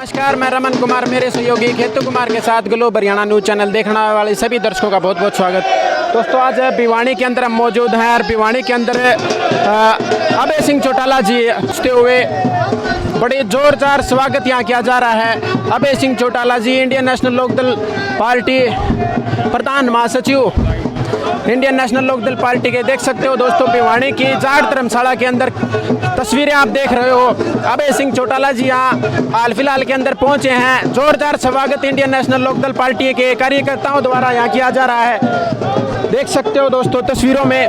नमस्कार, मैं रमन कुमार, मेरे सहयोगी खेतू कुमार के साथ ग्लोब हरियाणा न्यूज़ चैनल देखने वाले सभी दर्शकों का बहुत बहुत स्वागत। दोस्तों, आज भिवानी के अंदर हम मौजूद हैं और भिवानी के अंदर अभय सिंह चौटाला जी पहुंचते हुए बड़े जोरदार स्वागत यहाँ किया जा रहा है। अभय सिंह चौटाला जी इंडियन नेशनल लोकदल पार्टी प्रधान महासचिव इंडियन नेशनल लोकदल पार्टी के देख सकते हो दोस्तों, भिवानी की जाट धर्मशाला के अंदर तस्वीरें आप देख रहे हो। अभय सिंह चौटाला जी यहाँ हाल फिलहाल के अंदर पहुंचे हैं। जोरदार स्वागत इंडियन नेशनल लोकदल पार्टी के कार्यकर्ताओं द्वारा यहाँ किया जा रहा है। देख सकते हो दोस्तों तस्वीरों में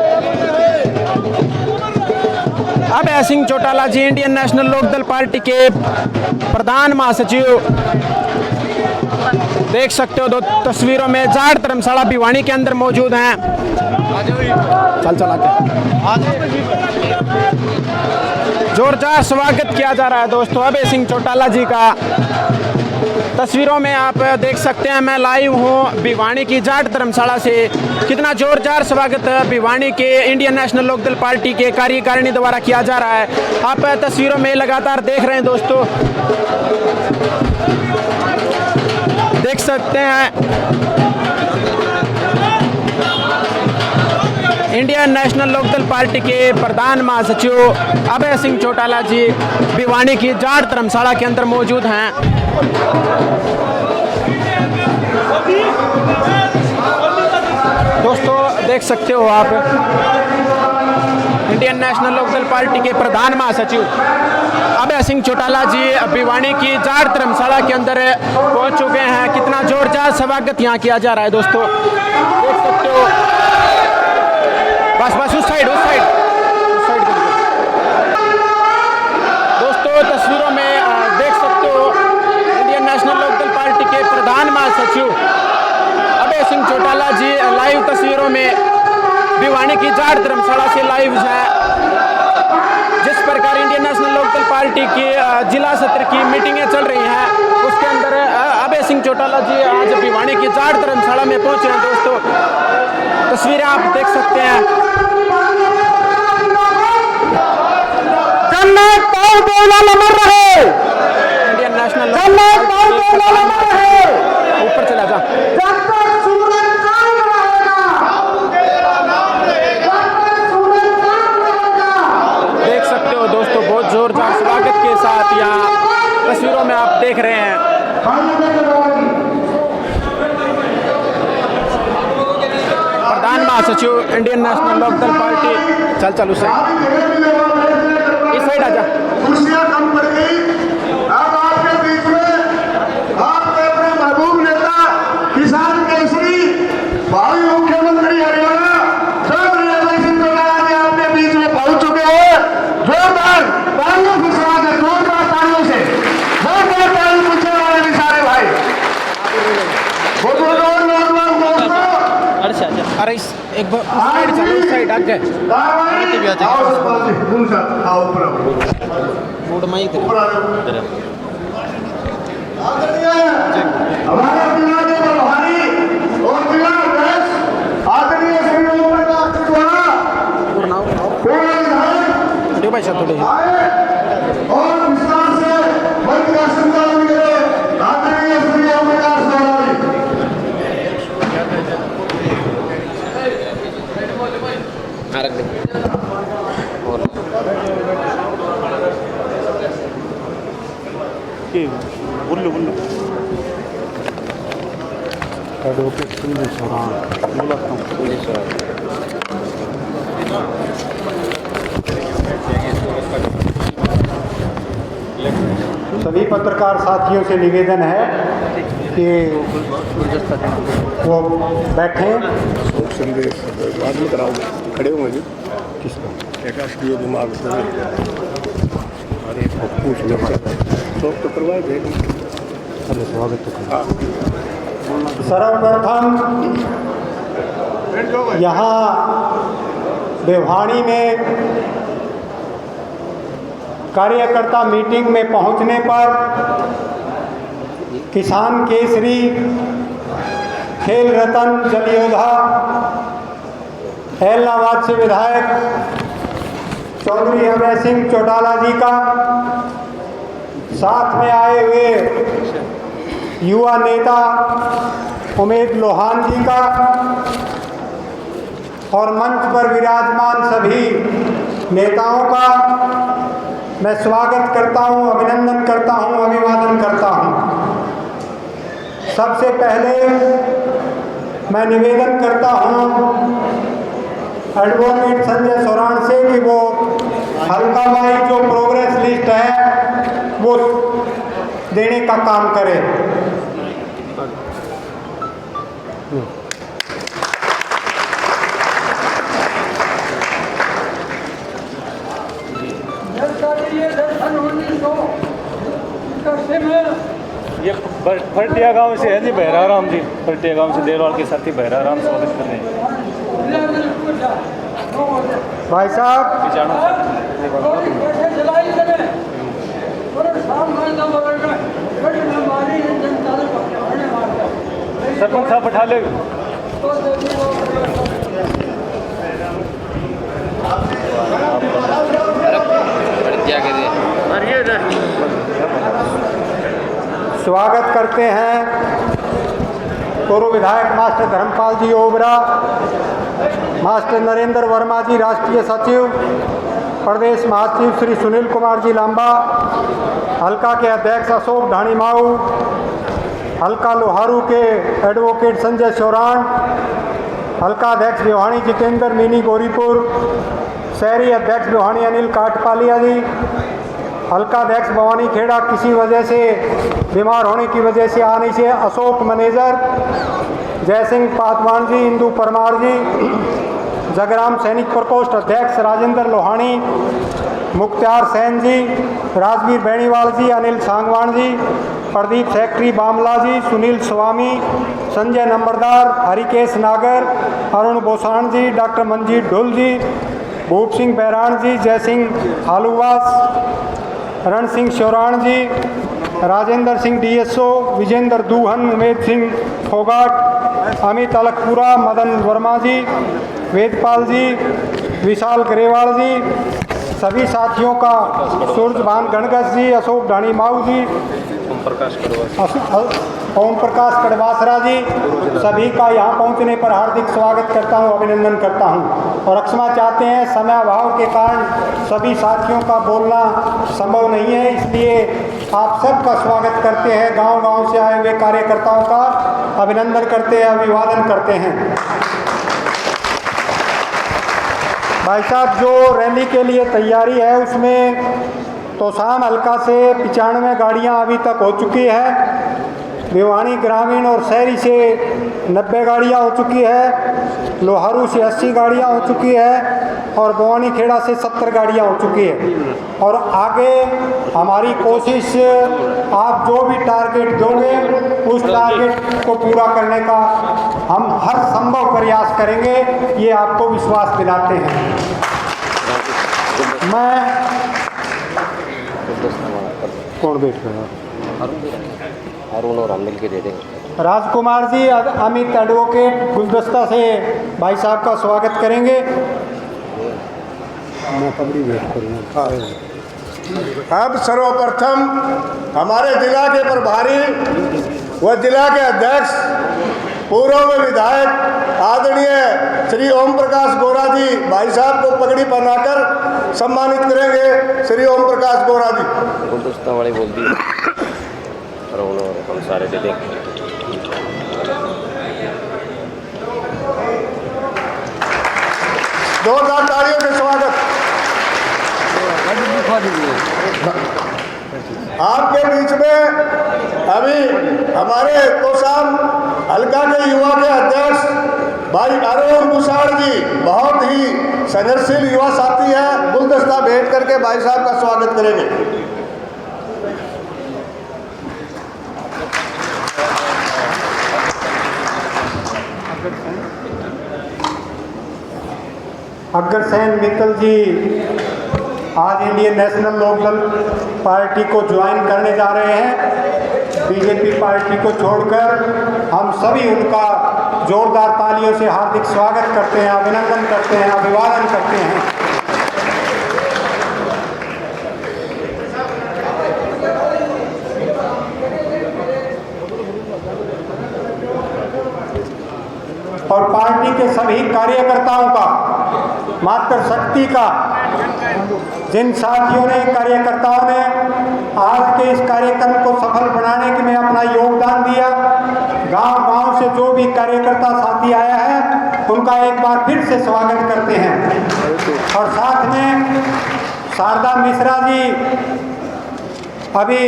अभय सिंह चौटाला जी इंडियन नेशनल लोकदल पार्टी के प्रधान महासचिव देख सकते हो। दो तस्वीरों में जाट धर्मशाला भिवानी के अंदर मौजूद हैं। चल जोरदार स्वागत किया जा रहा है दोस्तों अभय सिंह चौटाला जी का। तस्वीरों में आप देख सकते हैं, मैं लाइव हूं भिवानी की जाट धर्मशाला से। कितना जोरदार स्वागत भिवानी के इंडियन नेशनल लोकदल पार्टी के कार्यकारिणी द्वारा किया जा रहा है। आप तस्वीरों में लगातार देख रहे हैं दोस्तों, देख सकते हैं इंडियन नेशनल लोकदल पार्टी के प्रधान महासचिव अभय सिंह चौटाला जी भिवानी की जाट धर्मशाला के अंदर मौजूद हैं। दोस्तों देख सकते हो आप इंडियन नेशनल लोकदल पार्टी के प्रधान महासचिव अभय सिंह चौटाला जी भिवानी की जाट धर्मशाला के अंदर पहुंच चुके हैं। कितना जोरदार स्वागत यहाँ किया जा रहा है दोस्तों, देख सकते हो। बस उस साइड दोस्तों तस्वीरों में देख सकते हो इंडियन नेशनल लोकदल पार्टी के प्रधान महासचिव अभय सिंह चौटाला जी लाइव तस्वीरों में भिवानी की जाट धर्मशाला से लाइव है। जिस प्रकार इंडियन नेशनल लोकदल पार्टी की जिला सत्र की मीटिंगें चल रही हैं, उसके अंदर अभय सिंह चौटाला जी आज भिवानी की जाट धर्मशाला में पहुंचे हैं दोस्तों। तस्वीरें आप देख सकते हैं। इंडियन नेशनल ऊपर चला जा। देख सकते हो दोस्तों, बहुत जोरदार स्वागत के साथ यहाँ तस्वीरों में आप देख रहे हैं। प्रधान महासचिव इंडियन नेशनल लोकदल पार्टी चल उस साइड, इस साइड आजा। कुर्सियां कम पड़ गई। अब आपके बीच में आपके अपने महबूब नेता किसान केसरी भावी मुख्यमंत्री हरियाणा अभय सिंह चौटाला जी आपके बीच में पहुंच चुके हैं। जोरदार तालियों से स्वागत, जोरदार तालियों से, जोरदार ताली पूछने वाले भी सारे भाई। अरे एक बार साइड चलो, उस साइड आगे फूड माई हमारे जिला के प्रभारी और जिला अध्यक्ष आदरणीय श्री ओम प्रकाश द्वारा भाई साहब थोड़े और विस्तार से मंच का संचालन करें आदरणीय श्री ओम प्रकाश द्वारा। सभी पत्रकार साथियों से निवेदन है कि वो बैठें। संदेश बाद में कराओगे, खड़े होंगे जी। किसका राष्ट्रीय दिमाग से अरे पूछ लो तो करवाए देंगे। स्वागत सर्वप्रथम यहाँ भिवानी में कार्यकर्ता मीटिंग में पहुँचने पर किसान केसरी खेल रत्न जल योद्धा ऐलनाबाद से विधायक चौधरी अभय सिंह चौटाला जी का साथ में आए हुए युवा नेता उमेद लोहान जी का और मंच पर विराजमान सभी नेताओं का मैं स्वागत करता हूं, अभिनंदन करता हूं, अभिवादन करता हूं। सबसे पहले मैं निवेदन करता हूं एडवोकेट संजय सोराण से कि वो हल्का वाई जो प्रोग्रेस लिस्ट है वो देने का काम करें। ये फरटिया गांव से है जी बहराराम जी, फरटिया गांव से देरवाल के साथी बहराराम स्वागत कर रहे हैं। भाई साहब सरपंच साहब बैठा ले। स्वागत करते हैं पूर्व विधायक मास्टर धर्मपाल जी ओबरा, मास्टर नरेंद्र वर्मा जी राष्ट्रीय सचिव, प्रदेश महासचिव श्री सुनील कुमार जी लांबा, हल्का के अध्यक्ष अशोक ढाणीमाऊ, हल्का लोहारू के एडवोकेट संजय चौरान, हल्का अध्यक्ष भिवानी जितेंद्र मीनी गौरीपुर, शहरी अध्यक्ष भिवानी अनिल काटपालिया जी, हल्का अध्यक्ष भवानी खेड़ा किसी वजह से बीमार होने की वजह से आने से अशोक मैनेजर, जयसिंह पासवान जी, इंदू परमार जी, जगराम सैनिक प्रकोष्ठ अध्यक्ष राजेंद्र लोहानी, मुख्तार सैन जी, राजवीर बेणीवाल जी, अनिल सांगवान जी, प्रदीप सेक्रेटरी बामला जी, सुनील स्वामी, संजय नंबरदार, हरिकेश नागर, अरुण बोसाण जी, डॉक्टर मंजीत ढुल जी, भूप सिंह बैराण जी, जयसिंह हालूवास, रण सिंह चौरान जी, राजेंद्र सिंह DSO, विजेंद्र दूहन, उमेद सिंह फोगाट, अमित अलकपुरा, मदन वर्मा जी, वेदपाल जी, विशाल ग्रेवाल जी, सभी साथियों का सूरजभान गणगस जी, अशोक ढाणीमाऊ जी, ओम प्रकाश कड़वासरा जी, सभी का यहाँ पहुँचने पर हार्दिक स्वागत करता हूँ, अभिनंदन करता हूँ। और क्षमा चाहते हैं, समय अभाव के कारण सभी साथियों का बोलना संभव नहीं है, इसलिए आप सबका स्वागत करते हैं। गांव-गांव से आए हुए कार्यकर्ताओं का अभिनंदन करते हैं, अभिवादन करते हैं। भाई साहब, जो रैली के लिए तैयारी है उसमें तोशाम हल्का से 95 गाड़ियाँ अभी तक हो चुकी है, भिवानी ग्रामीण और शहरी से 90 गाड़ियाँ हो चुकी है, लोहारू से 80 गाड़ियाँ हो चुकी है और भवानी खेड़ा से 70 गाड़ियाँ हो चुकी है। और आगे हमारी कोशिश, आप जो भी टारगेट दोगे उस टारगेट को पूरा करने का हम हर संभव प्रयास करेंगे, ये आपको विश्वास दिलाते हैं। मैं कौन बैठ रहा है? अरुण और हम मिल के दे देंगे। राजकुमार जी, अमित एडवोकेट गुलदस्ता से भाई साहब का स्वागत करेंगे। मैं पगड़ी भेंट करूँगा। अब सर्वप्रथम हमारे जिला के प्रभारी व जिला के अध्यक्ष पूर्व विधायक आदरणीय श्री ओम प्रकाश गोरा जी भाई साहब को पगड़ी पहनाकर सम्मानित करेंगे। श्री ओम प्रकाश गोरा जी। गुलदस्ता वाले बोल दी और हम सारे दे देंगे। जोरदार तालियों से स्वागत। आपके बीच में अभी हमारे तोशाम हल्का के युवा के अध्यक्ष भाई अरुण बुसाड़ जी, बहुत ही संघर्षशील युवा साथी हैं, गुलदस्ता भेंट करके भाई साहब का स्वागत करेंगे। अग्रसेन मित्तल जी आज इंडियन नेशनल लोकदल पार्टी को ज्वाइन करने जा रहे हैं। बीजेपी पार्टी को छोड़कर हम सभी उनका जोरदार तालियों से हार्दिक स्वागत करते हैं, अभिनंदन करते हैं, अभिवादन करते हैं। और पार्टी के सभी कार्यकर्ताओं का, मातृशक्ति का, जिन साथियों ने, कार्यकर्ताओं ने आज के इस कार्यक्रम को सफल बनाने के में अपना योगदान दिया, गांव-गांव से जो भी कार्यकर्ता साथी आया है उनका एक बार फिर से स्वागत करते हैं। और साथ में शारदा मिश्रा जी अभी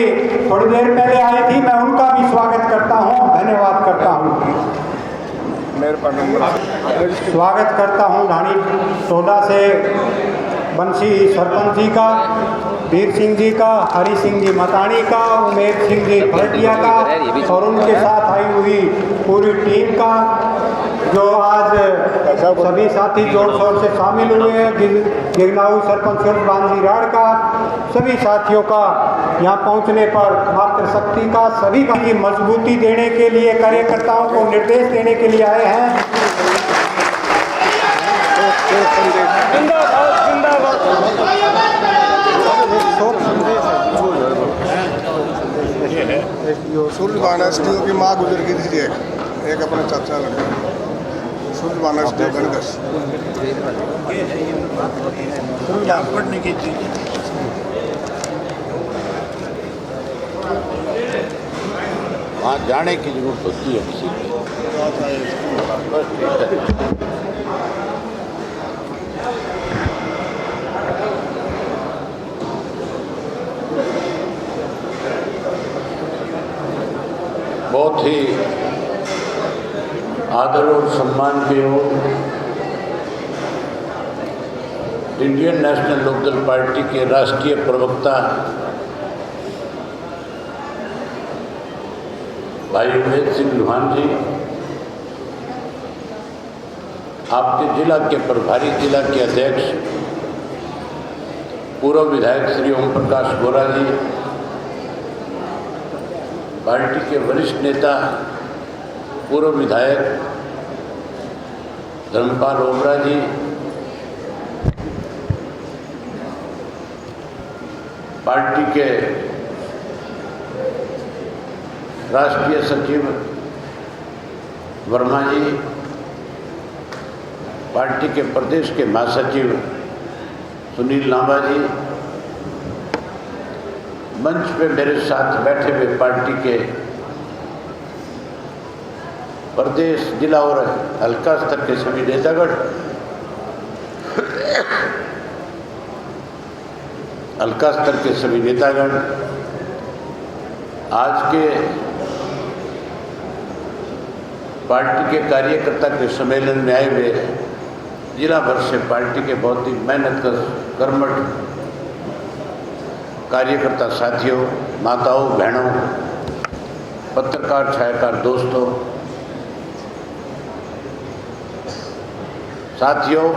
थोड़ी देर पहले आई थी, मैं उनका भी स्वागत करता हूं, धन्यवाद करता हूं। स्वागत करता हूं ढाणी टोला से बंसी सरपंच जी का, वीर सिंह जी का, हरि सिंह जी मतानी का, उमेश सिंह जी फरटिया का और उनके साथ आई हुई पूरी टीम का, जो आज सभी साथी जोर शोर से शामिल हुए हैं, गिरनाऊ सरपंच बांजी राड़ का, सभी साथियों का यहाँ पहुँचने पर मातृशक्ति का, सभी की मजबूती देने के लिए, कार्यकर्ताओं को निर्देश देने के लिए आए हैं। सुल्तान एसडीओ की माँ गुजर गई थी, एक अपने चाचा लड़का सुल्तान एसडीओ गणगस पढ़ने की थी। वहाँ जाने की जरूरत होती है किसी को। बहुत ही आदर और सम्मान के योग इंडियन नेशनल लोकदल पार्टी के राष्ट्रीय प्रवक्ता भाई उमेश सिंह लुहान जी, आपके जिला के प्रभारी, जिला के अध्यक्ष पूर्व विधायक श्री ओम प्रकाश गोरा जी, पार्टी के वरिष्ठ नेता पूर्व विधायक धर्मपाल ओबरा जी, पार्टी के राष्ट्रीय सचिव वर्मा जी, पार्टी के प्रदेश के महासचिव सुनील लांबा जी, मंच पे मेरे साथ बैठे हुए पार्टी के प्रदेश, जिला और हल्का स्तर के सभी नेतागण, हल्का स्तर के सभी नेतागण, आज के पार्टी के कार्यकर्ता के सम्मेलन में आए हुए जिला भर से पार्टी के बहुत ही मेहनत कर्मठ कार्यकर्ता साथियों, माताओं, बहनों, पत्रकार, छायाकार दोस्तों, साथियों,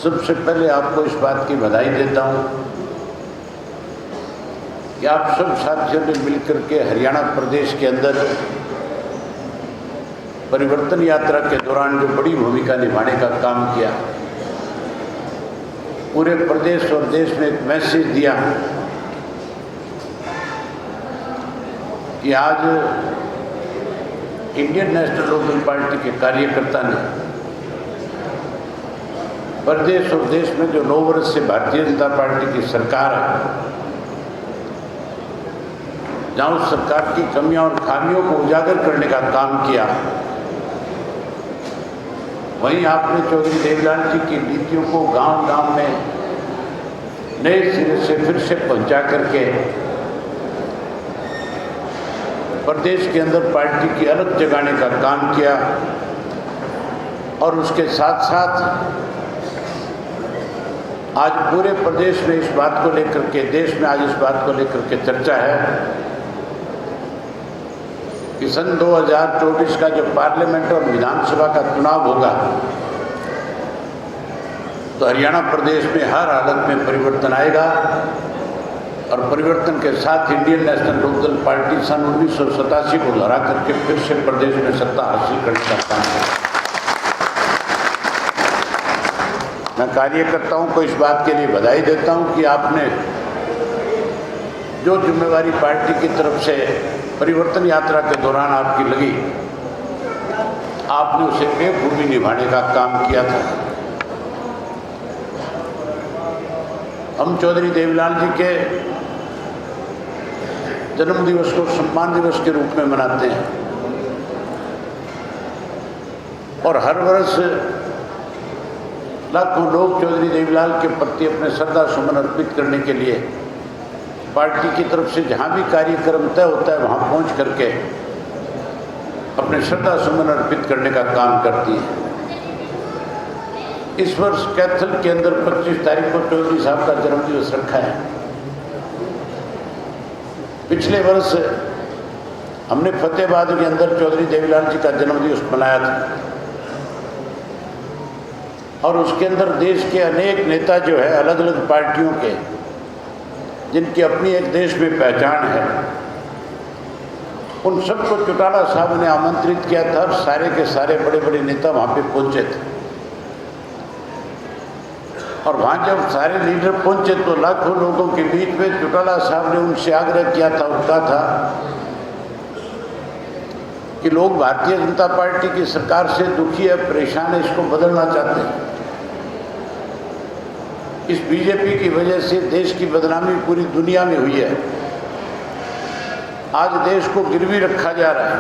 सबसे पहले आपको इस बात की बधाई देता हूं कि आप सब साथियों ने मिलकर के हरियाणा प्रदेश के अंदर परिवर्तन यात्रा के दौरान जो बड़ी भूमिका निभाने का काम किया, पूरे प्रदेश और देश में एक मैसेज दिया कि आज इंडियन नेशनल लोकदल पार्टी के कार्यकर्ता ने प्रदेश और देश में जो 9 वर्ष से भारतीय जनता पार्टी की सरकार है, जहाँ उस सरकार की कमियां और खामियों को उजागर करने का काम किया, वहीं आपने चौधरी देवलाल जी की नीतियों को गांव-गांव में नए सिरे से फिर से पहुंचा करके प्रदेश के अंदर पार्टी की अलग जगाने का काम किया। और उसके साथ साथ आज पूरे प्रदेश में इस बात को लेकर के, देश में आज इस बात को लेकर के चर्चा है कि सन 2024 का जो पार्लियामेंट और विधानसभा का चुनाव होगा तो हरियाणा प्रदेश में हर हालत में परिवर्तन आएगा। और परिवर्तन के साथ इंडियन नेशनल लोकदल पार्टी सन 1987 को लड़ा करके फिर से प्रदेश में सत्ता हासिल करने का काम करेगा। मैं कार्यकर्ताओं को इस बात के लिए बधाई देता हूं कि आपने जो जिम्मेवारी पार्टी की तरफ से परिवर्तन यात्रा के दौरान आपकी लगी, आपने उसे बेखूबी निभाने का काम किया था। हम चौधरी देवीलाल जी के जन्म दिवस को सम्मान दिवस के रूप में मनाते हैं और हर वर्ष लाखों लोग चौधरी देवीलाल के प्रति अपने श्रद्धा सुमन अर्पित करने के लिए पार्टी की तरफ से जहाँ भी कार्यक्रम तय होता है वहाँ पहुँच करके अपने श्रद्धा सुमन अर्पित करने का काम करती है। इस वर्ष कैथल के अंदर 25 तारीख को चौधरी साहब का जन्मदिवस रखा है। पिछले वर्ष हमने फतेहाबाद के अंदर चौधरी देवीलाल जी का जन्मदिवस मनाया था और उसके अंदर देश के अनेक नेता जो है अलग अलग पार्टियों के, जिनकी अपनी एक देश में पहचान है, उन सबको चौटाला साहब ने आमंत्रित किया था और सारे के सारे बड़े बड़े नेता वहाँ पे पहुँचे थे। और वहाँ जब सारे लीडर पहुँचे तो लाखों लोगों के बीच में चौटाला साहब ने उनसे आग्रह किया था, उनका था कि लोग भारतीय जनता पार्टी की सरकार से दुखी है, परेशान है, इसको बदलना चाहते हैं। इस बीजेपी की वजह से देश की बदनामी पूरी दुनिया में हुई है। आज देश को गिरवी रखा जा रहा है।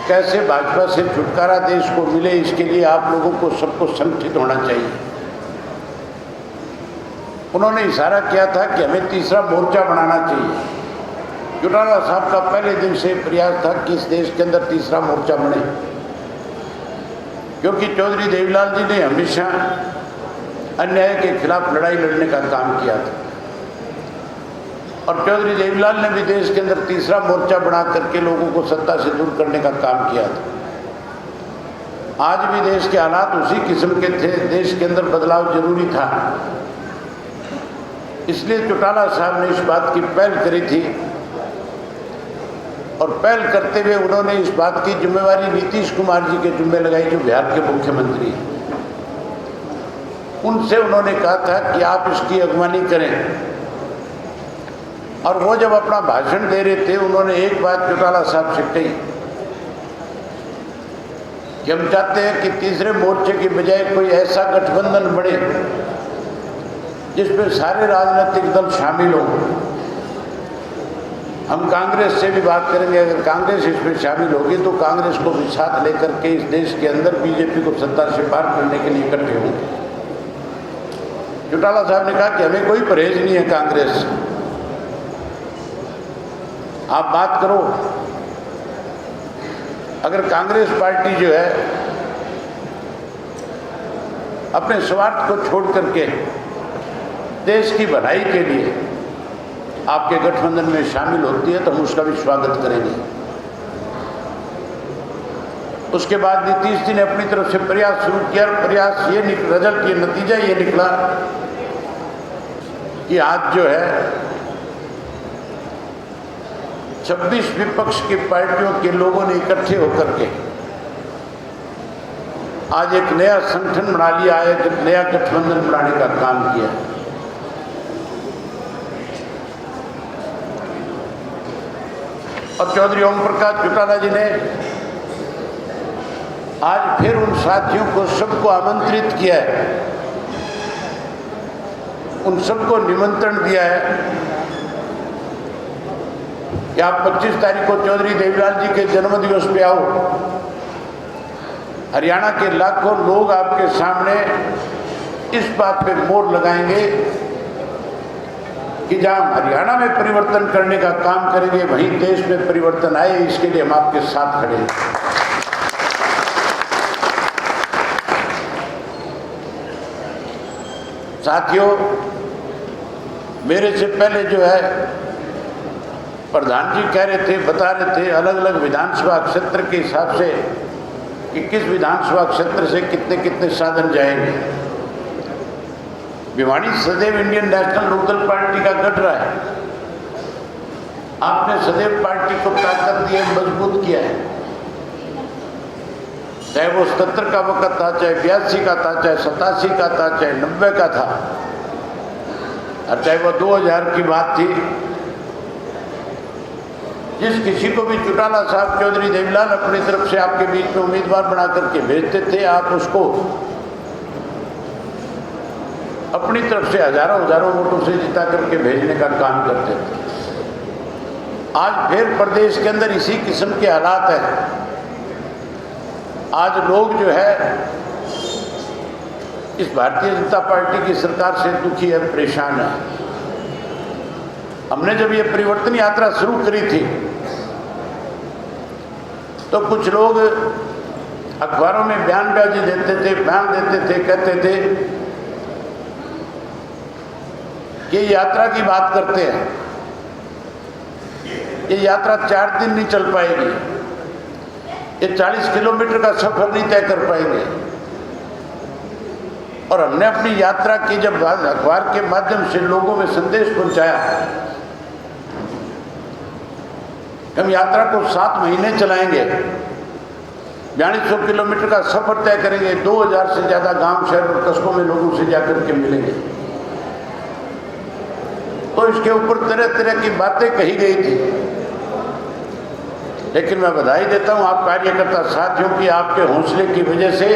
कैसे भाजपा से छुटकारा देश को मिले, इसके लिए आप लोगों को सबको संगठित होना चाहिए। उन्होंने इशारा किया था कि हमें तीसरा मोर्चा बनाना चाहिए। चौटाला साहब का पहले दिन से प्रयास था कि इस देश के अंदर तीसरा मोर्चा बने, क्योंकि चौधरी देवीलाल जी ने हमेशा अन्याय के खिलाफ लड़ाई लड़ने का काम किया था और चौधरी देवीलाल ने भी देश के अंदर तीसरा मोर्चा बना करके लोगों को सत्ता से दूर करने का काम किया था। आज भी देश के हालात उसी किस्म के थे, देश के अंदर बदलाव जरूरी था, इसलिए चौटाला साहब ने इस बात की पहल करी थी और पहल करते हुए उन्होंने इस बात की जिम्मेवारी नीतीश कुमार जी के जिम्मे लगाई, जो बिहार के मुख्यमंत्री हैं। उनसे उन्होंने कहा था कि आप इसकी अगवानी करें और वो जब अपना भाषण दे रहे थे उन्होंने एक बात चौटाला साहब से कही कि हम चाहते हैं कि तीसरे मोर्चे की बजाय कोई ऐसा गठबंधन बने जिसमें सारे राजनीतिक दल शामिल हों। हम कांग्रेस से भी बात करेंगे, अगर कांग्रेस इसमें शामिल होगी तो कांग्रेस को भी साथ लेकर के इस देश के अंदर बीजेपी को सत्ता से पार करने के लिए इकट्ठे होंगे। चौटाला साहब ने कहा कि हमें कोई परहेज नहीं है कांग्रेस से, आप बात करो। अगर कांग्रेस पार्टी जो है अपने स्वार्थ को छोड़ करके देश की भलाई के लिए आपके गठबंधन में शामिल होती है तो हम उसका भी स्वागत करेंगे। उसके बाद नीतीश जी ने अपनी तरफ से प्रयास शुरू किया। प्रयास ये रिजल्ट, ये नतीजा ये निकला कि आज जो है 26 विपक्ष की पार्टियों के लोगों ने इकट्ठे होकर के आज एक नया संगठन बना लिया है, एक नया गठबंधन बनाने का काम किया। और चौधरी ओम प्रकाश चौटाला जी ने आज फिर उन साथियों को सबको आमंत्रित किया है, उन सबको निमंत्रण दिया है कि आप 25 तारीख को चौधरी देवीलाल जी के जन्मदिवस पे आओ। हरियाणा के लाखों लोग आपके सामने इस बात पे मोहर लगाएंगे कि जहां हरियाणा में परिवर्तन करने का काम करेंगे वहीं देश में परिवर्तन आए, इसके लिए हम आपके साथ खड़े हैं। साथियों, मेरे से पहले जो है प्रधान जी कह रहे थे, बता रहे थे अलग अलग विधानसभा क्षेत्र के हिसाब से कि किस विधानसभा क्षेत्र से कितने कितने साधन जाएंगे। भिवानी सदैव इंडियन नेशनल लोकदल पार्टी का गढ़ रहा है। आपने सदैव पार्टी को ताकत दी है, मजबूत किया है। चाहे वो 77 का वक्त था, चाहे 82 का था, चाहे 87 का था, चाहे 90 का था, और चाहे वो 2000 की बात थी। जिस किसी को भी चौटाला साहब चौधरी देवीलाल अपनी तरफ से आपके बीच में उम्मीदवार बना करके भेजते थे, आप उसको अपनी तरफ से हजारों हजारों वोटों से जिता करके भेजने का काम करते थे। आज फिर प्रदेश के अंदर इसी किस्म के हालात हैं। आज लोग जो है इस भारतीय जनता पार्टी की सरकार से दुखी है, परेशान है। हमने जब ये परिवर्तन यात्रा शुरू करी थी तो कुछ लोग अखबारों में बयानबाजी देते थे, बयान देते थे, कहते थे कि यात्रा की बात करते हैं, ये यात्रा 4 दिन नहीं चल पाएगी, ये 40 किलोमीटर का सफर नहीं तय कर पाएंगे। और हमने अपनी यात्रा की जब अखबार के माध्यम से लोगों में संदेश पहुंचाया, हम यात्रा को 7 महीने चलाएंगे, 4200 किलोमीटर का सफर तय करेंगे, 2000 से ज़्यादा गांव, शहर और कस्बों में लोगों से जाकर के मिलेंगे। तो इसके ऊपर तरह तरह की बातें कही गई थी। लेकिन मैं बधाई देता हूं आप कार्यकर्ता साथियों की, आपके हौसले की वजह से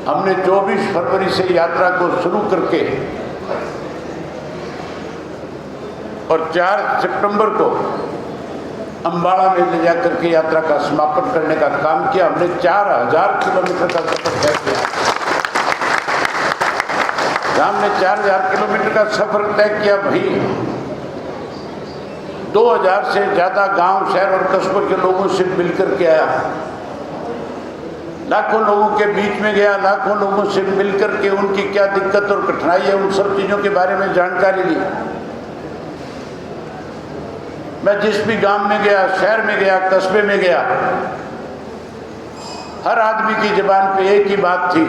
हमने 24 फरवरी से यात्रा को शुरू करके और 4 सितंबर को अंबाला में ले जाकर के यात्रा का समापन करने का काम किया। हमने 4000 किलोमीटर का सफर तय किया। हमने 4000 किलोमीटर का सफर तय किया, वहीं 2000 से ज़्यादा गांव, शहर और कस्बों के लोगों से मिलकर के आया। लाखों लोगों के बीच में गया, लाखों लोगों से मिलकर के उनकी क्या दिक्कत और कठिनाई है, उन सब चीज़ों के बारे में जानकारी ली। मैं जिस भी गांव में गया, शहर में गया, कस्बे में गया, हर आदमी की जुबान पे एक ही बात थी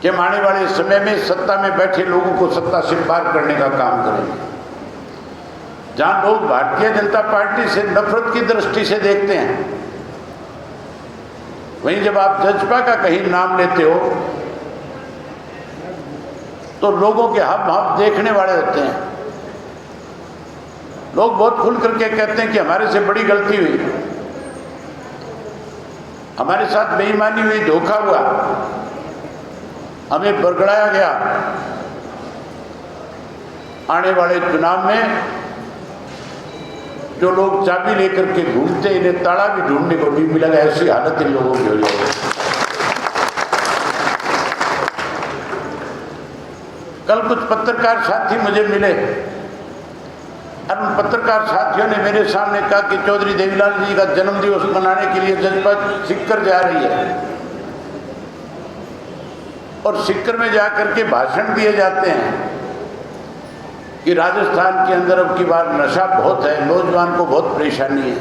कि आने वाले समय में सत्ता में बैठे लोगों को सत्ता से पार करने का काम करेंगे। जहां लोग भारतीय जनता पार्टी से नफरत की दृष्टि से देखते हैं, वहीं जब आप जजपा का कहीं नाम लेते हो तो लोगों के हाव भाव देखने वाले होते हैं। लोग बहुत खुल करके कहते हैं कि हमारे से बड़ी गलती हुई, हमारे साथ बेईमानी हुई, धोखा हुआ, हमें बरगड़ाया गया। आने वाले चुनाव में जो लोग चाबी लेकर के घूमते, इन्हें ताला भी ढूंढने को नहीं मिलेगा, ऐसी हालत इन लोगों की हो जाएगी। कल कुछ पत्रकार साथी मुझे मिले और उन पत्रकार साथियों ने मेरे सामने कहा कि चौधरी देवीलाल जी का जन्मदिवस मनाने के लिए जजपा सिक्कर जा रही है और सिक्कर में जाकर के भाषण दिए जाते हैं कि राजस्थान के अंदर अब की बार नशा बहुत है, नौजवान को बहुत परेशानी है।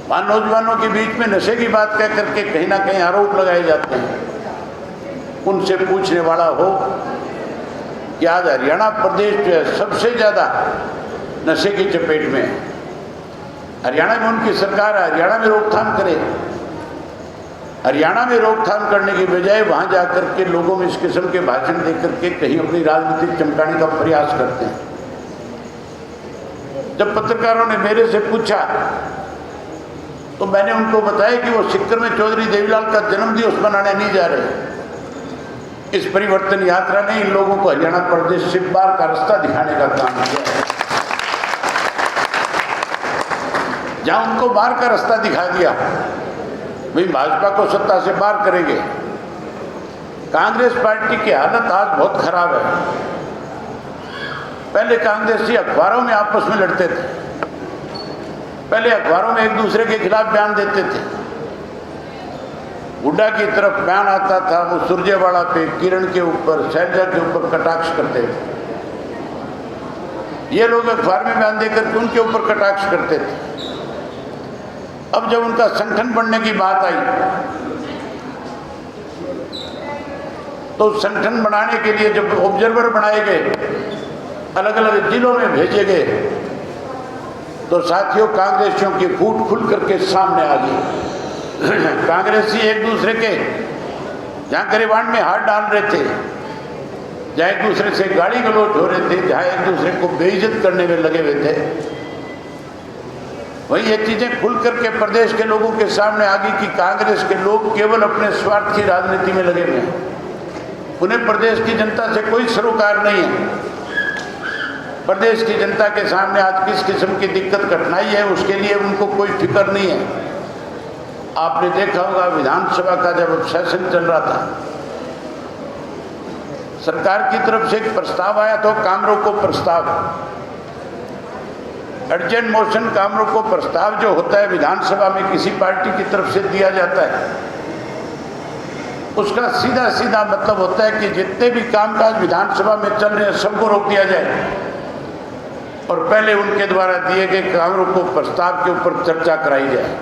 वहां नौजवानों के बीच में नशे की बात कह करके कहीं ना कहीं आरोप लगाए जाते हैं। उनसे पूछने वाला हो कि आज हरियाणा प्रदेश जो है सबसे ज़्यादा नशे की चपेट में है। हरियाणा में उनकी सरकार है, हरियाणा में रोकथाम करे। हरियाणा में रोकथाम करने की बजाय वहाँ जाकर के लोगों में इस किस्म के भाषण दे करके कहीं अपनी राजनीति चमकाने का प्रयास करते हैं। जब पत्रकारों ने मेरे से पूछा तो मैंने उनको बताया कि वो सिक्कर में चौधरी देवीलाल का जन्मदिवस मनाने नहीं जा रहे। इस परिवर्तन यात्रा ने इन लोगों को हरियाणा प्रदेश से बाहर का रास्ता दिखाने का काम किया है। जहां उनको बाहर का रास्ता दिखा दिया, वही भाजपा को सत्ता से बाहर करेंगे। कांग्रेस पार्टी की हालत आज बहुत खराब है। पहले कांग्रेसी अखबारों में आपस में लड़ते थे, पहले अखबारों में एक दूसरे के खिलाफ बयान देते थे। हुड्डा की तरफ बयान आता था, वो सुरजेवाला पे, किरण के ऊपर, शैलजा के ऊपर कटाक्ष करते थे। ये लोग अखबार में बयान देकर के उनके ऊपर कटाक्ष करते थे। अब जब उनका संगठन बनने की बात आई तो संगठन बनाने के लिए जब ऑब्जर्वर बनाए गए, अलग अलग जिलों में भेजे गए, तो साथियों कांग्रेसियों की फूट खुल करके सामने आ गई। कांग्रेसी एक दूसरे के जहाँ गरिबाण में हाथ डाल रहे थे, जहाँ एक दूसरे से गाली गलौज हो रहे थे, जहाँ एक दूसरे को बेइज्जत करने में लगे हुए थे, वही ये चीजें खुल करके प्रदेश के लोगों के सामने आ गई कि कांग्रेस के लोग केवल अपने स्वार्थ की राजनीति में लगे हुए हैं। उन्हें प्रदेश की जनता से कोई सरोकार नहीं है। प्रदेश की जनता के सामने आज किस किस्म की दिक्कत कठिनाई है, उसके लिए उनको कोई फिक्र नहीं है। आपने देखा होगा विधानसभा का जब सेशन चल रहा था, सरकार की तरफ से एक प्रस्ताव आया तो काम रोको प्रस्ताव, अर्जेंट मोशन काम रोको प्रस्ताव जो होता है विधानसभा में किसी पार्टी की तरफ से दिया जाता है, उसका सीधा सीधा मतलब होता है कि जितने भी कामकाज विधानसभा में चल रहे हैं सबको रोक दिया जाए और पहले उनके द्वारा दिए गए काम रोको प्रस्ताव के ऊपर चर्चा कराई जाए।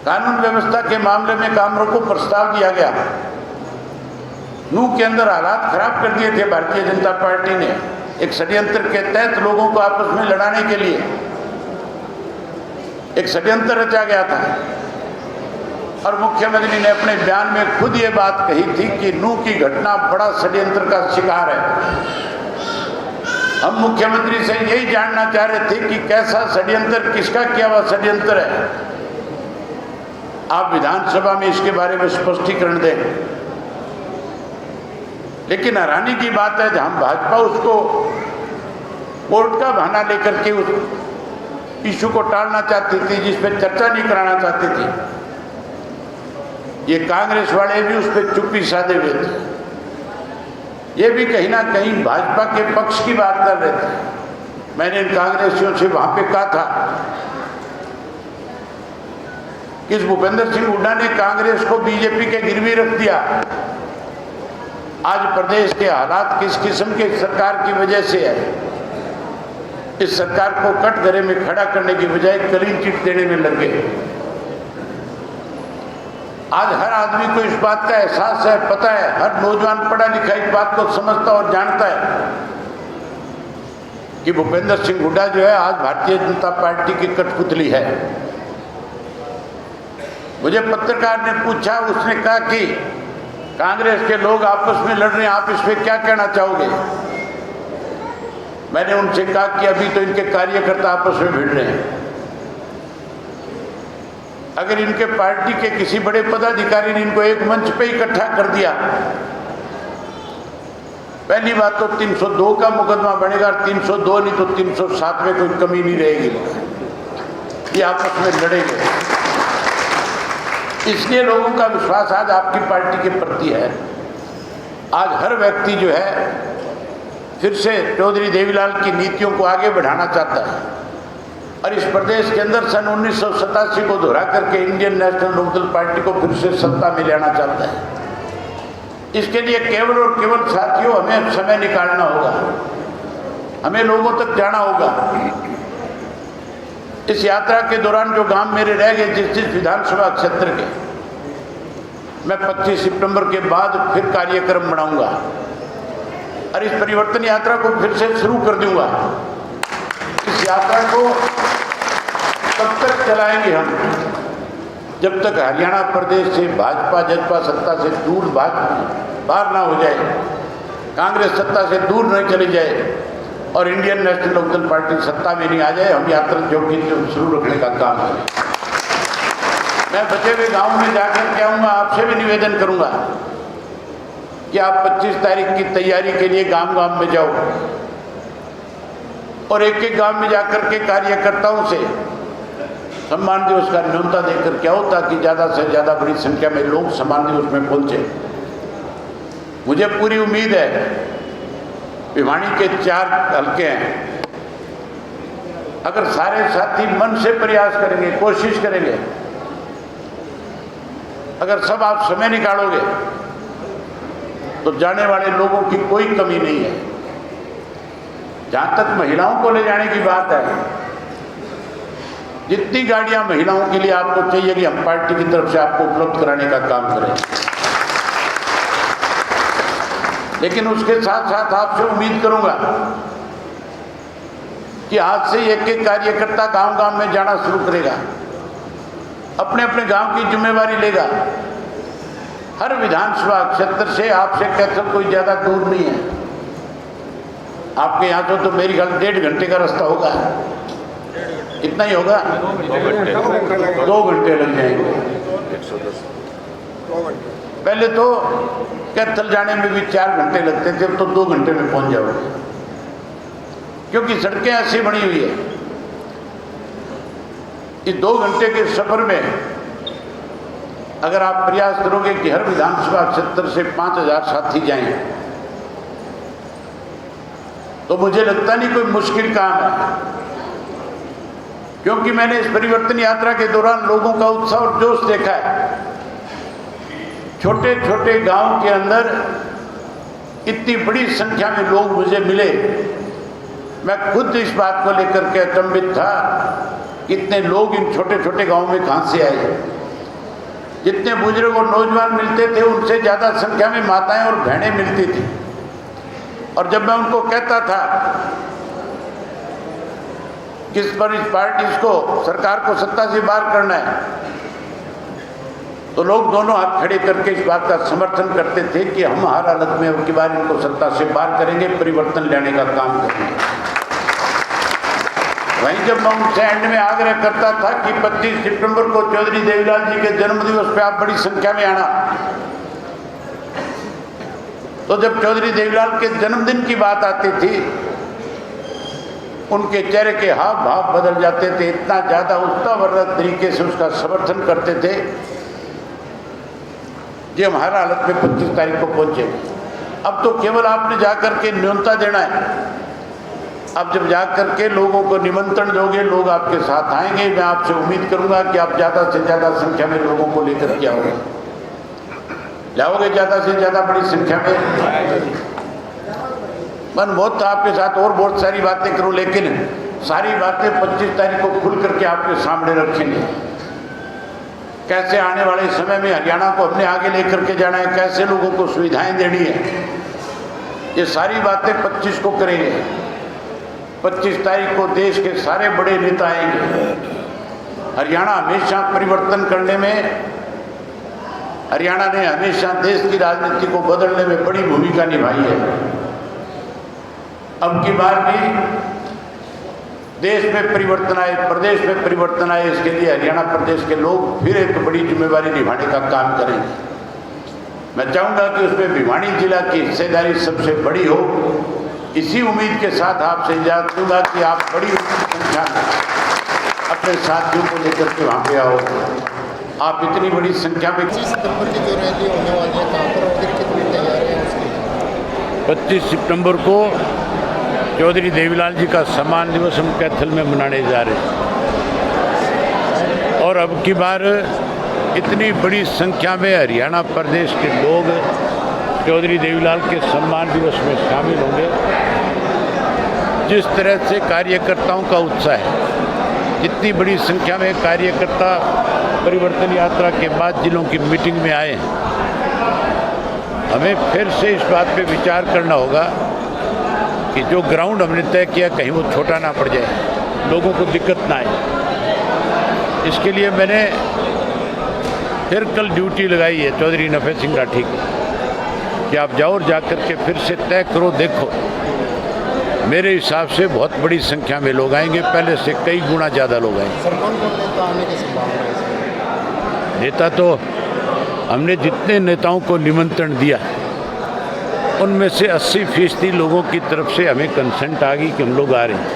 कानून व्यवस्था के मामले में काम रोको प्रस्ताव दिया गया। नूह के अंदर हालात खराब कर दिए थे भारतीय जनता पार्टी ने, एक षड्यंत्र के तहत लोगों को आपस में लड़ाने के लिए एक षड्यंत्र रचा गया था। और मुख्यमंत्री ने अपने बयान में खुद ये बात कही थी कि नूह की घटना बड़ा षड्यंत्र का शिकार है। हम मुख्यमंत्री से यही जानना चाह रहे थे कि कैसा षड्यंत्र, किसका किया हुआ षड्यंत्र है, आप विधानसभा में इसके बारे में स्पष्टीकरण दें। लेकिन हैरानी की बात है जहां भाजपा उसको कोर्ट का बहाना लेकर के उस इशू को टालना चाहती थी, जिस पर चर्चा नहीं कराना चाहती थी, ये कांग्रेस वाले भी उस पर चुप्पी साधे हुए थे। ये भी कहीं ना कहीं भाजपा के पक्ष की बात कर रहे थे। मैंने इन कांग्रेसियों से वहां पे कहा था कि इस भूपेंद्र सिंह हुड्डा ने कांग्रेस को बीजेपी के गिरवी रख दिया। आज प्रदेश के हालात किस किस्म के सरकार की वजह से है, इस सरकार को कटघरे में खड़ा करने की बजाय क्लीन चिट देने में लग गए। आज हर आदमी को इस बात का एहसास है, पता है, हर नौजवान पढ़ा लिखा इस बात को समझता और जानता है कि भूपेंद्र सिंह हुड्डा जो है आज भारतीय जनता पार्टी की कठपुतली है। मुझे पत्रकार ने पूछा, उसने कहा कि कांग्रेस के लोग आपस में लड़ रहे हैं, आप इस पर क्या कहना चाहोगे? मैंने उनसे कहा कि अभी तो इनके कार्यकर्ता आपस में भिड़ रहे हैं। अगर इनके पार्टी के किसी बड़े पदाधिकारी ने इनको एक मंच पे इकट्ठा कर दिया, पहली बात तो 302 का मुकदमा बनेगा, 302 नहीं तो 307 में कोई कमी नहीं रहेगी। ये आपस में लड़ेंगे। इसलिए लोगों का विश्वास आज आपकी पार्टी के प्रति है। आज हर व्यक्ति जो है फिर से चौधरी देवीलाल की नीतियों को आगे बढ़ाना चाहता है और इस प्रदेश के अंदर सन 1987 को दोहरा करके इंडियन नेशनल लोकदल पार्टी को फिर से सत्ता में लाना चाहता है। इसके लिए केवल और केवल साथियों हमें समय निकालना होगा, हमें लोगों तक जाना होगा। इस यात्रा के दौरान जो गांव मेरे रह गए जिस विधानसभा क्षेत्र के, मैं 25 सितंबर के बाद फिर कार्यक्रम बनाऊंगा और इस परिवर्तन यात्रा को फिर से शुरू कर दूंगा। इस यात्रा को तब तक चलाएंगे हम जब तक हरियाणा प्रदेश से भाजपा जजपा सत्ता से दूर बाहर ना हो जाए, कांग्रेस सत्ता से दूर नहीं चली जाए और इंडियन नेशनल लोकदल पार्टी सत्ता में नहीं आ जाए। हम यात्रा जो शुरू रखने का काम करें। मैं बचे हुए गाँव में जाकर के आऊँगा, आपसे भी निवेदन करूँगा कि आप 25 तारीख की तैयारी के लिए गांव-गांव में जाओ और एक एक गांव में जाकर के कार्यकर्ताओं से सम्मान दिवस का न्योता देकर के आओ, ताकि ज़्यादा से ज़्यादा बड़ी संख्या में लोग सम्मान दिवस में पहुँचे। मुझे पूरी उम्मीद है, भिवानी के 4 हल्के हैं, अगर सारे साथी मन से प्रयास करेंगे, कोशिश करेंगे, अगर सब आप समय निकालोगे तो जाने वाले लोगों की कोई कमी नहीं है। जहाँ तक महिलाओं को ले जाने की बात है, जितनी गाड़ियां महिलाओं के लिए आपको चाहिए कि हम पार्टी की तरफ से आपको उपलब्ध कराने का काम करें। लेकिन उसके साथ साथ आपसे उम्मीद करूंगा कि आज से एक एक कार्यकर्ता गांव-गांव में जाना शुरू करेगा, अपने अपने गांव की जिम्मेवारी लेगा हर विधानसभा क्षेत्र से आपसे कैथल कोई ज़्यादा दूर नहीं है। आपके यहाँ से तो मेरी ख्याल 1.5 घंटे का रास्ता होगा, इतना ही होगा, 2 घंटे लग जाएंगे। पहले तो कैथल जाने में भी 4 घंटे लगते थे, अब तो 2 घंटे में पहुंच जाओगे, क्योंकि सड़कें ऐसी बनी हुई है। इस 2 घंटे के सफर में अगर आप प्रयास करोगे कि हर विधानसभा क्षेत्र से 5000 साथी जाएं, तो मुझे लगता नहीं कोई मुश्किल काम है, क्योंकि मैंने इस परिवर्तन यात्रा के दौरान लोगों का उत्साह और जोश देखा है। छोटे छोटे गांव के अंदर इतनी बड़ी संख्या में लोग मुझे मिले, मैं खुद इस बात को लेकर के अचंभित था, इतने लोग इन छोटे छोटे गांव में कहां से आए। जितने बुजुर्ग और नौजवान मिलते थे, उनसे ज़्यादा संख्या में माताएं और बहनें मिलती थी। और जब मैं उनको कहता था किस पर इस पार्टी को, सरकार को सत्ता से बाहर करना है, तो लोग दोनों हाथ खड़े करके इस बात का समर्थन करते थे कि हम हर हालत में अब की बार इनको सत्ता से बाहर करेंगे, परिवर्तन लाने का काम करेंगे। वहीं जब मैं उनसे एंड में आग्रह करता था कि 25 सितंबर को चौधरी देवीलाल जी के जन्मदिवस पे आप बड़ी संख्या में आना, तो जब चौधरी देवीलाल के जन्मदिन की बात आती थी, उनके चेहरे के हाव भाव बदल जाते थे, इतना ज़्यादा उत्साहवर्धक तरीके से उसका समर्थन करते थे कि हम हर हालत में 25 तारीख को पहुंचे। अब तो केवल आपने जाकर के न्योता देना है। अब जब जाकर के लोगों को निमंत्रण दोगे, लोग आपके साथ आएंगे। मैं आपसे उम्मीद करूंगा कि आप ज़्यादा से ज़्यादा संख्या में लोगों को लेकर के आओगे, लाओगे ज़्यादा से ज़्यादा बड़ी संख्या में। मन बहुत था आपके साथ और बहुत सारी बातें करूं, लेकिन सारी बातें 25 तारीख को खुल करके आपके सामने रखेंगे। कैसे आने वाले समय में हरियाणा को अपने आगे लेकर के जाना है, कैसे लोगों को सुविधाएं देनी है, ये सारी बातें 25 को करेंगे। 25 तारीख को देश के सारे बड़े नेता आएंगे। हरियाणा हमेशा परिवर्तन करने में, हरियाणा ने हमेशा देश की राजनीति को बदलने में बड़ी भूमिका निभाई है। अब की बार भी देश में परिवर्तन आए, प्रदेश में परिवर्तन आए, इसके लिए हरियाणा प्रदेश के लोग फिर एक बड़ी जिम्मेवारी निभाने का काम करेंगे। मैं चाहूँगा कि उसमें भिवानी जिला की हिस्सेदारी सबसे बड़ी हो। इसी उम्मीद के साथ आपसे इजाज़त दूंगा कि आप बड़ी संख्या में अपने साथियों को लेकर के वहाँ पे आओ। आप इतनी बड़ी संख्या में 25 सितंबर की जो रैली होने वाली है, कहाँ पर और कितनी तैयारी है उसकी? 25 सितंबर को चौधरी देवीलाल जी का सम्मान दिवस हम कैथल में मनाने जा रहे हैं, और अब की बार इतनी बड़ी संख्या में हरियाणा प्रदेश के लोग चौधरी देवीलाल के सम्मान दिवस में शामिल होंगे। जिस तरह से कार्यकर्ताओं का उत्साह है, इतनी बड़ी संख्या में कार्यकर्ता परिवर्तन यात्रा के बाद जिलों की मीटिंग में आए हैं, हमें फिर से इस बात पे विचार करना होगा कि जो ग्राउंड हमने तय किया कहीं वो छोटा ना पड़ जाए, लोगों को दिक्कत ना आए। इसके लिए मैंने फिर कल ड्यूटी लगाई है चौधरी नफे सिंह राठी की कि आप जाओ और जाकर के फिर से तय करो। देखो, मेरे हिसाब से बहुत बड़ी संख्या में लोग आएंगे, पहले से कई गुना ज़्यादा लोग आएंगे। सर, कौन कौन नेता आने की संभावना है? नेता तो हमने जितने नेताओं को निमंत्रण दिया उनमें से 80% लोगों की तरफ से हमें कंसेंट आ गई कि हम लोग आ रहे हैं।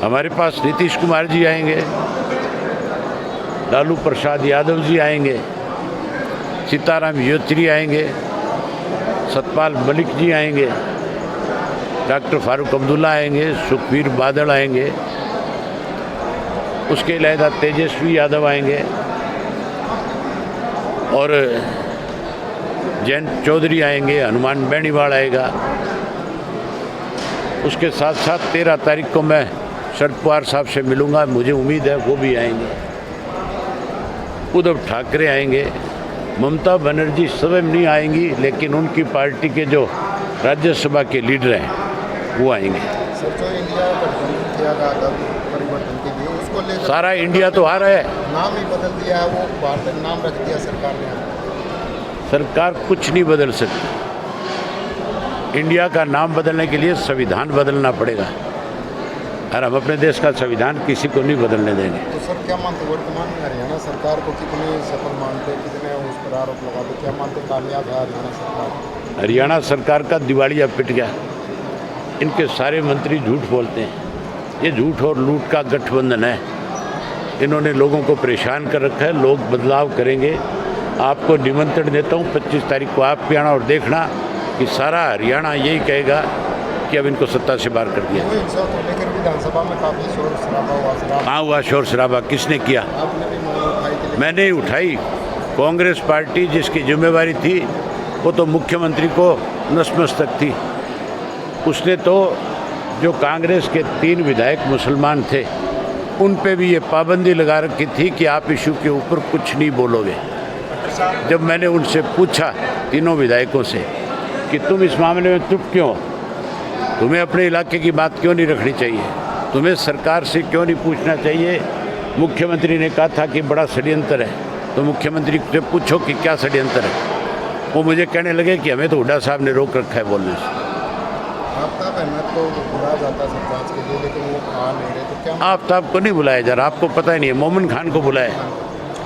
हमारे पास नीतीश कुमार जी आएंगे, लालू प्रसाद यादव जी आएंगे, सीताराम येचुरी आएंगे, सतपाल मलिक जी आएंगे, डॉक्टर फारूक अब्दुल्ला आएंगे, सुखबीर बादल आएंगे, उसके अलावा तेजस्वी यादव आएंगे और जयंत चौधरी आएंगे, हनुमान बेनीवाल आएगा। उसके साथ साथ 13 तारीख को मैं शरद पवार साहब से मिलूंगा, मुझे उम्मीद है वो भी आएंगे। उद्धव ठाकरे आएंगे, ममता बनर्जी स्वयं नहीं आएंगी, लेकिन उनकी पार्टी के जो राज्यसभा के लीडर हैं वो आएंगे। सर, जो इंडिया गठबंधन किया गया था परिवर्तन के लिए, उसको को लेकर सारा इंडिया तो आ रहा है। नाम ही बदल दिया है, वो भारत नाम रख दिया सरकार ने। सरकार कुछ नहीं बदल सकती। इंडिया का नाम बदलने के लिए संविधान बदलना पड़ेगा और हम अपने देश का संविधान किसी को नहीं बदलने देंगे। तो सर क्या मानते वर्तमान में हरियाणा सरकार को कितने सफल मानते, कितने उस पर आरोप लगाते, क्या मानते कामयाब है हरियाणा सरकार? हरियाणा सरकार का दिवालिया पिट गया। इनके सारे मंत्री झूठ बोलते हैं। ये झूठ और लूट का गठबंधन है। इन्होंने लोगों को परेशान कर रखा है। लोग बदलाव करेंगे। आपको निमंत्रण देता हूँ 25 तारीख को आप भी आना और देखना कि सारा हरियाणा यही कहेगा कि अब इनको सत्ता से बाहर कर दिया। हिंसा को लेकर विधानसभा में काफी शोर शराबा हुआ। कहाँ हुआ शोर शराबा? किसने किया? आपने भी मांग उठाई थी। मैंने ही उठाई। कांग्रेस पार्टी जिसकी जिम्मेवारी थी वो तो मुख्यमंत्री को नतमस्तक थी। उसने तो जो कांग्रेस के 3 विधायक मुसलमान थे उन पे भी ये पाबंदी लगा रखी थी कि आप इशू के ऊपर कुछ नहीं बोलोगे। जब मैंने उनसे पूछा तीनों विधायकों से कि तुम इस मामले में चुप क्यों हो, तुम्हें अपने इलाके की बात क्यों नहीं रखनी चाहिए, तुम्हें सरकार से क्यों नहीं पूछना चाहिए? मुख्यमंत्री ने कहा था कि बड़ा षड्यंत्र है। तो मुख्यमंत्री से पूछो कि क्या षड्यंत्र है। वो मुझे कहने लगे कि हमें तो हुड्डा साहब ने रोक रखा है बोलने से। आफ्ताब अहमद को बुलाया जाता सरपंच के लिए, लेकिन वो आ नहीं रहे, तो क्या? आफ्ताब को नहीं बुलाया जा रहा, आपको पता ही नहीं है। मोमिन खान को बुलाया।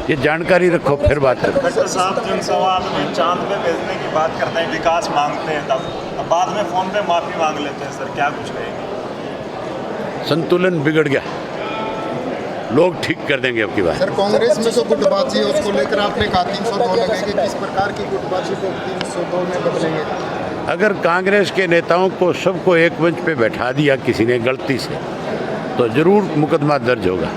ये जानकारी रखो फिर बात करो। डॉक्टर साहब जिन सवाल में चांद पे भेजने की बात करते हैं, विकास मांगते हैं, तब बाद में फ़ोन पे माफ़ी मांग लेते हैं। सर क्या कुछ कहेंगे? संतुलन बिगड़ गया। लोग ठीक कर देंगे अब की बात। सर कांग्रेस में तो गुटबाजी है, उसको लेकर आपने कहा 302 लगेगी, किस प्रकार की गुटबाजी को 302 में बदलेंगे? अगर कांग्रेस के नेताओं को सबको एक मंच पे बैठा दिया किसी ने गलती से, तो जरूर मुकदमा दर्ज होगा।